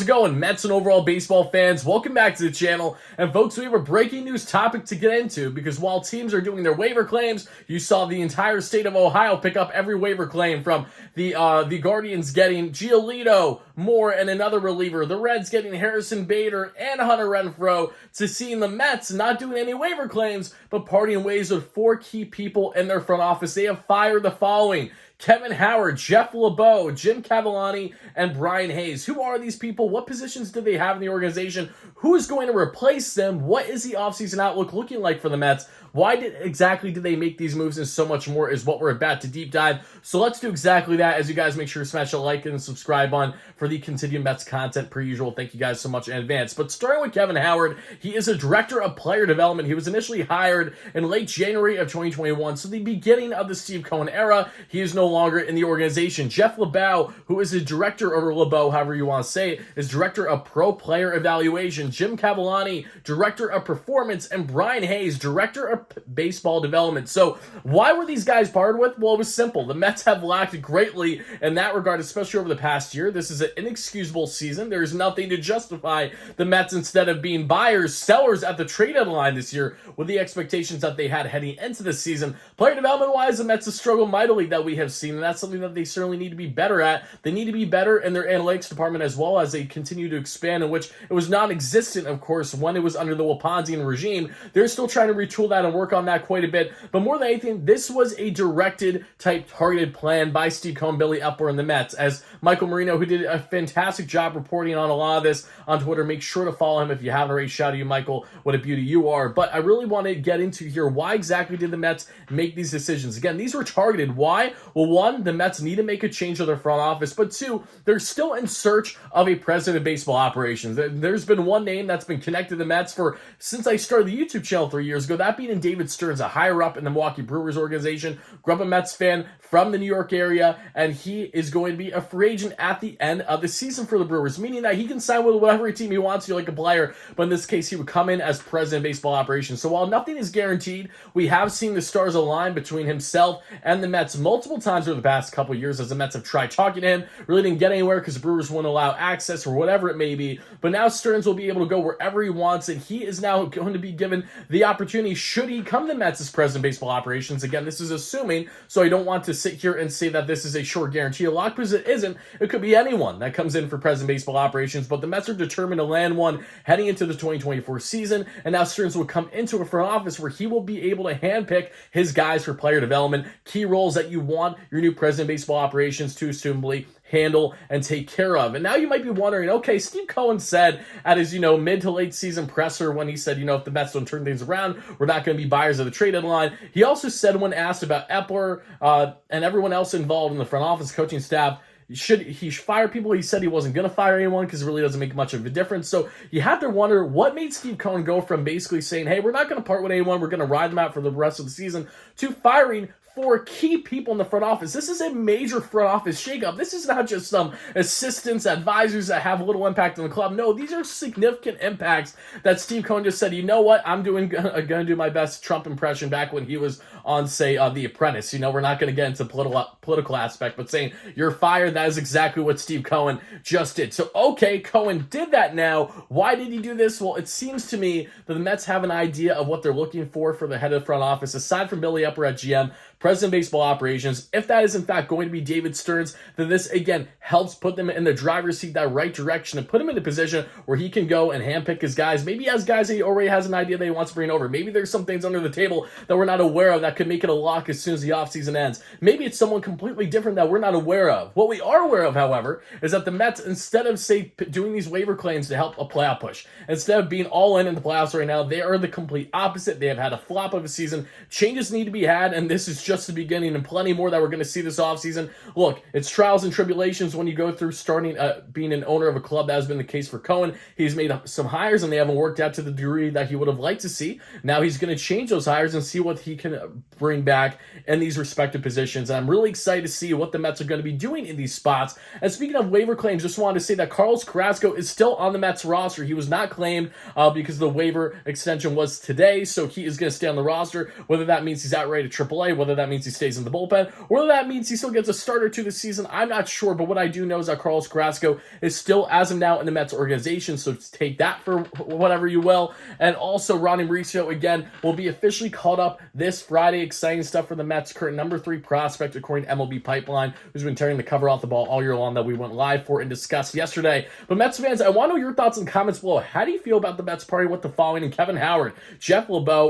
How's it going, Mets and overall baseball fans? Welcome back to the channel. And folks, we have a breaking news topic to get into because while teams are doing their waiver claims, you saw the entire state of Ohio pick up every waiver claim, from the Guardians getting Giolito, Moore, and another reliever, the Reds getting Harrison Bader and Hunter Renfroe, to seeing the Mets not doing any waiver claims but parting ways with four key people in their front office. They have fired the following: Kevin Howard, Jeff LeBeau, Jim Cavallani, and Brian Hayes. Who are these people? What positions do they have in the organization? Who is going to replace them? What is the offseason outlook looking like for the Mets? Why exactly did they make these moves, and so much more is what we're about to deep dive. So let's do exactly that. As you guys make sure to smash a like and subscribe on for the continued Mets content per usual. Thank you guys so much in advance. But starting with Kevin Howard, he is a director of player development. He was initially hired in late January of 2021, so the beginning of the Steve Cohen era. He is no longer in the organization. Jeff LeBeau, who is the director, or LeBeau, however you want to say it, is director of pro player evaluation. Jim Cavallani, director of performance, and Brian Hayes, director of baseball development. So why were these guys parted with? Well, it was simple. The Mets have lacked greatly in that regard, especially over the past year. This is an inexcusable season. There's nothing to justify the Mets, instead of being buyers, sellers at the trade deadline this year, with the expectations that they had heading into the season. Player development-wise, the Mets have struggled mightily, that we have seen, and that's something that they certainly need to be better at. They need to be better in their analytics department as well, as they continue to expand, in which it was non-existent, of course, when it was under the Waponzian regime. They're still trying to retool that and work on that quite a bit. But more than anything, this was a directed type targeted plan by Steve Cohen, Billy Epler, and the Mets. As Michael Marino, who did a fantastic job reporting on a lot of this on Twitter, make sure to follow him if you haven't already. Shout out to you, Michael. What a beauty you are. But I really want to get into here, why exactly did the Mets make these decisions? Again, these were targeted. Why? Well, one, the Mets need to make a change to their front office, but two, they're still in search of a president of baseball operations. There's been one name that's been connected to the Mets since I started the YouTube channel 3 years ago, that being David Stearns, a higher up in the Milwaukee Brewers organization. Grew up a Mets fan from the New York area, and he is going to be a free agent at the end of the season for the Brewers, meaning that he can sign with whatever team he wants to, like a player, but in this case, he would come in as president of baseball operations. So while nothing is guaranteed, we have seen the stars align between himself and the Mets multiple times over the past couple of years, as the Mets have tried talking to him, really didn't get anywhere because the Brewers wouldn't allow access or whatever it may be. But now Stearns will be able to go wherever he wants, and he is now going to be given the opportunity, should he come to the Mets as president of baseball operations. Again, this is assuming, so I don't want to sit here and say that this is a short guarantee a lock, because it isn't. It could be anyone that comes in for president of baseball operations, but the Mets are determined to land one heading into the 2024 season, and now Stearns will come into a front office where he will be able to handpick his guys for player development, key roles that you want your new president of baseball operations to assumably handle and take care of. And now you might be wondering, okay, Steve Cohen said at his, mid to late season presser, when he said, if the Mets don't turn things around, we're not going to be buyers of the trade deadline. He also said, when asked about Epler and everyone else involved in the front office coaching staff, should he fire people? He said he wasn't going to fire anyone because it really doesn't make much of a difference. So you have to wonder what made Steve Cohen go from basically saying, hey, we're not going to part with anyone, we're going to ride them out for the rest of the season, to firing four key people in the front office. This is a major front office shakeup. This is not just some assistants, advisors that have a little impact on the club. No, these are significant impacts that Steve Cohen just said, you know what, I'm going to do my best Trump impression back when he was on, say, The Apprentice. We're not going to get into political aspect, but saying you're fired, that is exactly what Steve Cohen just did. So, okay, Cohen did that now. Why did he do this? Well, it seems to me that the Mets have an idea of what they're looking for the head of the front office, aside from Billy Epler at GM, president of baseball operations. If that is in fact going to be David Stearns, then this again helps put them in the driver's seat, that right direction, and put him in a position where he can go and handpick his guys. Maybe he has guys that he already has an idea that he wants to bring over. Maybe there's some things under the table that we're not aware of that could make it a lock as soon as the offseason ends. Maybe it's someone completely different that we're not aware of. What we are aware of, however, is that the Mets, instead of, say, doing these waiver claims to help a playoff push, instead of being all in the playoffs right now, they are the complete opposite. They have had a flop of a season. Changes need to be had, and this is just the beginning, and plenty more that we're going to see this offseason. Look, it's trials and tribulations when you go through starting being an owner of a club. That has been the case for Cohen. He's made some hires, and they haven't worked out to the degree that he would have liked to see. Now he's going to change those hires and see what he can bring back in these respective positions. And I'm really excited to see what the Mets are going to be doing in these spots. And speaking of waiver claims, just wanted to say that Carlos Carrasco is still on the Mets roster. He was not claimed because the waiver extension was today, so he is going to stay on the roster. Whether that means he's outright to AAA, whether that means he stays in the bullpen, whether that means he still gets a start or two this season, I'm not sure. But what I do know is that Carlos Carrasco is still, as of now, in the Mets organization, so take that for whatever you will. And also, Ronnie Mauricio, again, will be officially called up this Friday. Exciting stuff for the Mets. Current number 3 prospect, according to MLB Pipeline, who's been tearing the cover off the ball all year long, that we went live for and discussed yesterday. But Mets fans, I want to know your thoughts in the comments below. How do you feel about the Mets parting with the following in Kevin Howard, Jeff LeBeau,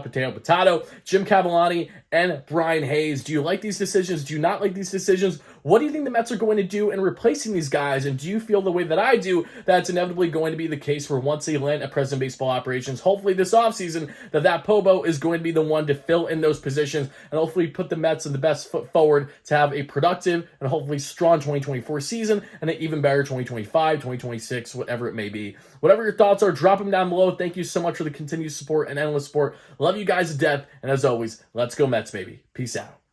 Potato, Jim Cavallani, and Brian Hayes? Do you like these decisions? Do you not like these decisions? What do you think the Mets are going to do in replacing these guys? And do you feel the way that I do, that's inevitably going to be the case for once they land at President Baseball Operations, hopefully this offseason, that Pobo is going to be the one to fill in those positions and hopefully put the Mets in the best foot forward to have a productive and hopefully strong 2024 season and an even better 2025, 2026, whatever it may be. Whatever your thoughts are, drop them down below. Thank you so much for the continued support and endless support. Love you guys to death. And as always, let's go Mets, baby. Peace out.